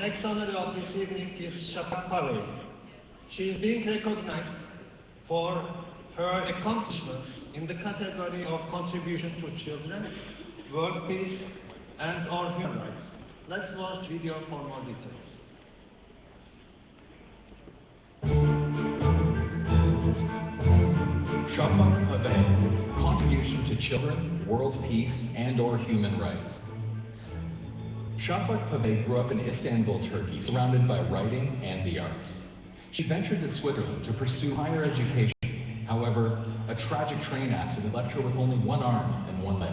next honoree of this evening is Safak Pavey. She is being recognized for her accomplishments in the category of contribution to children, world peace, and/or human rights. Let's watch video for more details. Safak Pavey, contribution to children, world peace, and/or human rights. Safak Pavey grew up in Istanbul, Turkey, surrounded by writing and the arts. She ventured to Switzerland to pursue higher education. However, a tragic train accident left her with only one arm and one leg.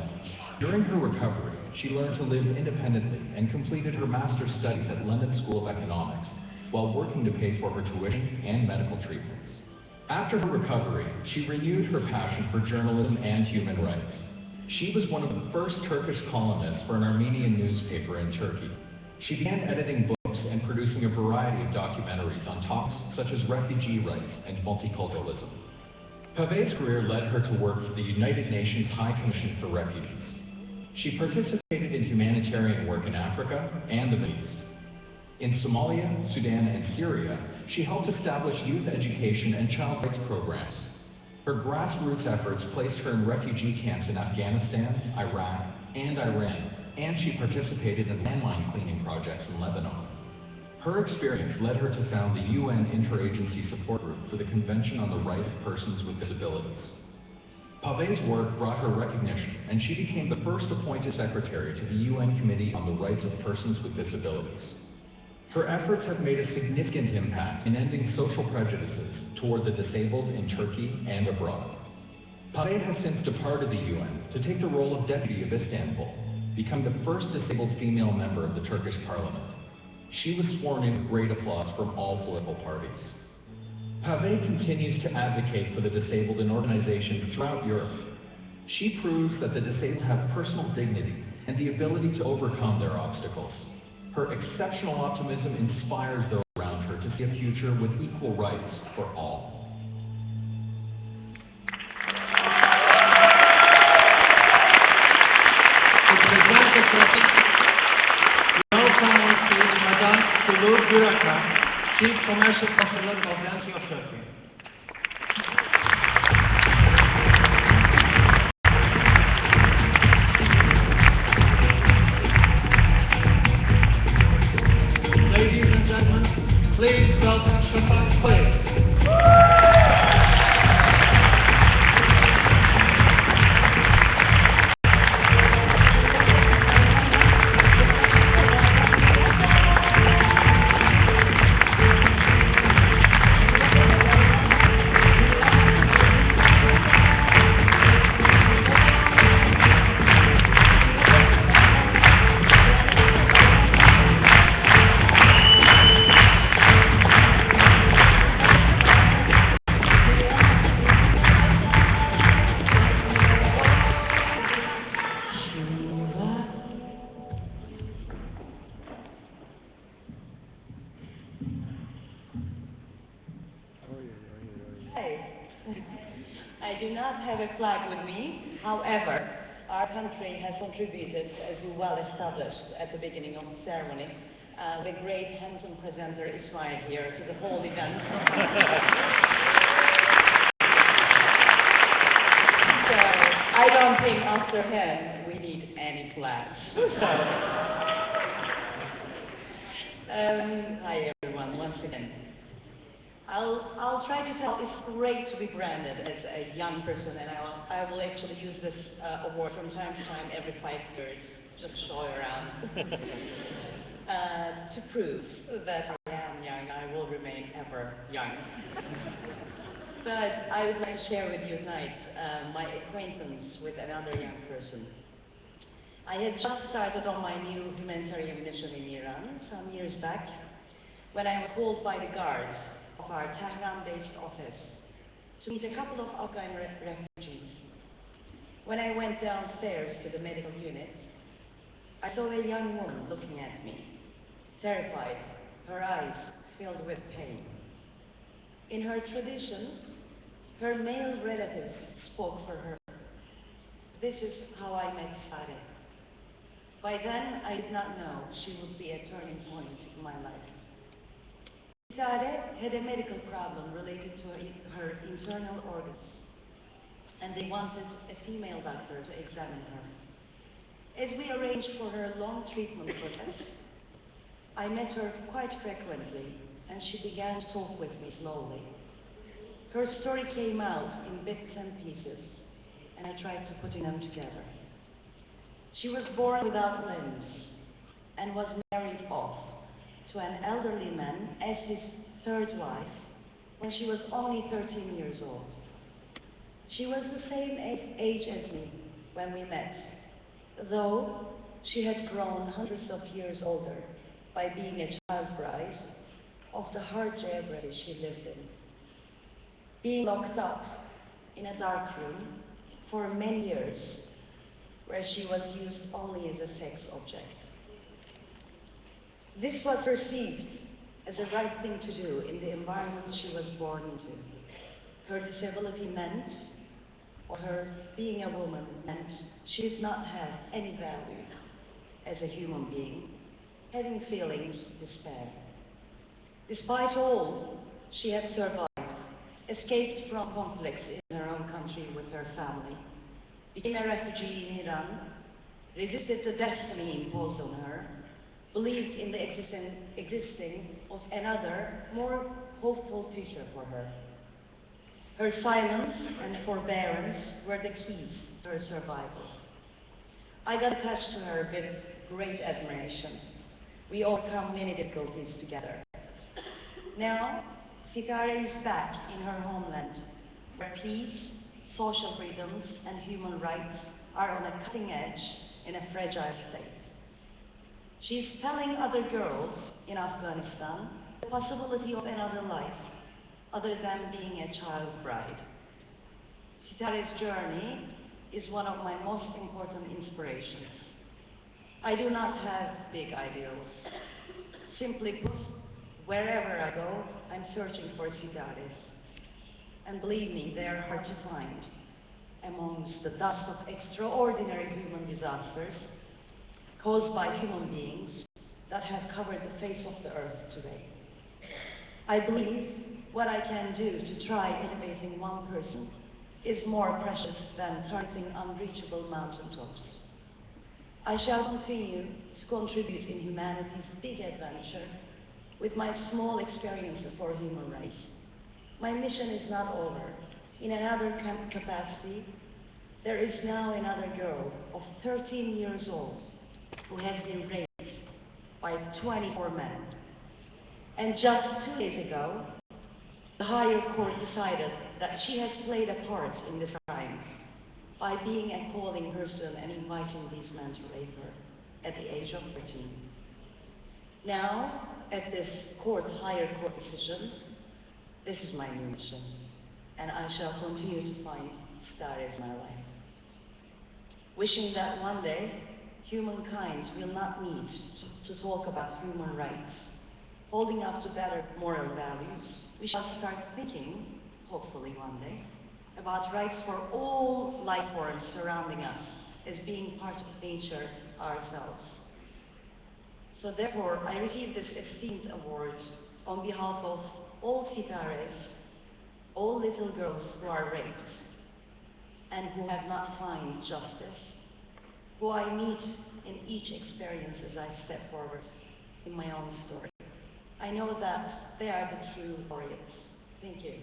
During her recovery, she learned to live independently and completed her master's studies at London School of Economics while working to pay for her tuition and medical treatments. After her recovery, she renewed her passion for journalism and human rights. She was one of the first Turkish columnists for an Armenian newspaper in Turkey. She began editing books and producing a variety of documentaries on topics such as refugee rights and multiculturalism. Pavey's career led her to work for the United Nations High Commission for Refugees. She participated in humanitarian work in Africa and the Middle East. In Somalia, Sudan, and Syria, she helped establish youth education and child rights programs. Her grassroots efforts placed her in refugee camps in Afghanistan, Iraq, and Iran, and she participated in landmine cleaning projects in Lebanon. Her experience led her to found the UN Interagency Support Group for the Convention on the Rights of Persons with Disabilities. Pavey's work brought her recognition, and she became the first appointed secretary to the UN Committee on the Rights of Persons with Disabilities. Her efforts have made a significant impact in ending social prejudices toward the disabled in Turkey and abroad. Pavey has since departed the UN to take the role of Deputy of Istanbul, becoming the first disabled female member of the Turkish parliament. She was sworn in with great applause from all political parties. Pavey continues to advocate for the disabled in organizations throughout Europe. She proves that the disabled have personal dignity and the ability to overcome their obstacles. Her exceptional optimism inspires those around her to see a future with equal rights for all. To present the trophy, we welcome on stage Madame Kulu Buraka, Chief Commercial Officer of the Embassy of Turkey. Ladies and gentlemen, please welcome Safak Pavey. I do not have a flag with me. However, our country has contributed, as you well established at the beginning of the ceremony, the great handsome presenter Ismail here to the whole event. So I don't think after him we need any flags. Hi everyone, once again. I'll try to tell it's great to be branded as a young person, and I will actually use this award from time to time every 5 years, just show around. To prove that I am young, I will remain ever young. But I would like to share with you tonight my acquaintance with another young person. I had just started on my new humanitarian mission in Iran some years back, when I was called by the guards of our Tehran-based office to meet a couple of Afghan refugees. When I went downstairs to the medical unit, I saw a young woman looking at me, terrified, her eyes filled with pain. In her tradition, her male relatives spoke for her. This is how I met Sare. By then, I did not know she would be a turning point in my life. Sitare had a medical problem related to her internal organs, and they wanted a female doctor to examine her. As we arranged for her long treatment process, I met her quite frequently, and she began to talk with me slowly. Her story came out in bits and pieces, and I tried to put them together. She was born without limbs and was married off to an elderly man as his third wife when she was only 13 years old. She was the same age as me when we met, though she had grown hundreds of years older by being a child bride of the hard geography she lived in. Being locked up in a dark room for many years, where she was used only as a sex object. This was perceived as the right thing to do in the environment she was born into. Her disability meant, or her being a woman meant, she did not have any value as a human being, having feelings of despair. Despite all, she had survived, escaped from conflicts in her own country with her family, became a refugee in Iran, resisted the destiny imposed on her, believed in the existing of another, more hopeful future for her. Her silence and forbearance were the keys to her survival. I got attached to her with great admiration. We overcome many difficulties together. Now, Sitare is back in her homeland, where peace, social freedoms, and human rights are on a cutting edge in a fragile state. She's telling other girls in Afghanistan the possibility of another life, other than being a child bride. Sitare's journey is one of my most important inspirations. I do not have big ideals. Simply put, wherever I go, I'm searching for Sitares. And believe me, they are hard to find amongst the dust of extraordinary human disasters caused by human beings that have covered the face of the earth today. I believe what I can do to try elevating one person is more precious than targeting unreachable mountaintops. I shall continue to contribute in humanity's big adventure with my small experiences for human rights. My mission is not over. In another capacity, there is now another girl of 13 years old who has been raped by 24 men. And just 2 days ago, the higher court decided that she has played a part in this crime by being a calling person and inviting these men to rape her at the age of 13. Now, at this higher court decision, this is my new mission, and I shall continue to find Sitares in my life. Wishing that one day, humankind will not need to talk about human rights, holding up to better moral values. We shall start thinking, hopefully one day, about rights for all life forms surrounding us as being part of nature ourselves. So therefore, I receive this esteemed award on behalf of all Sitares, all little girls who are raped and who have not found justice, who I meet in each experience as I step forward in my own story. I know that they are the true laureates. Thank you.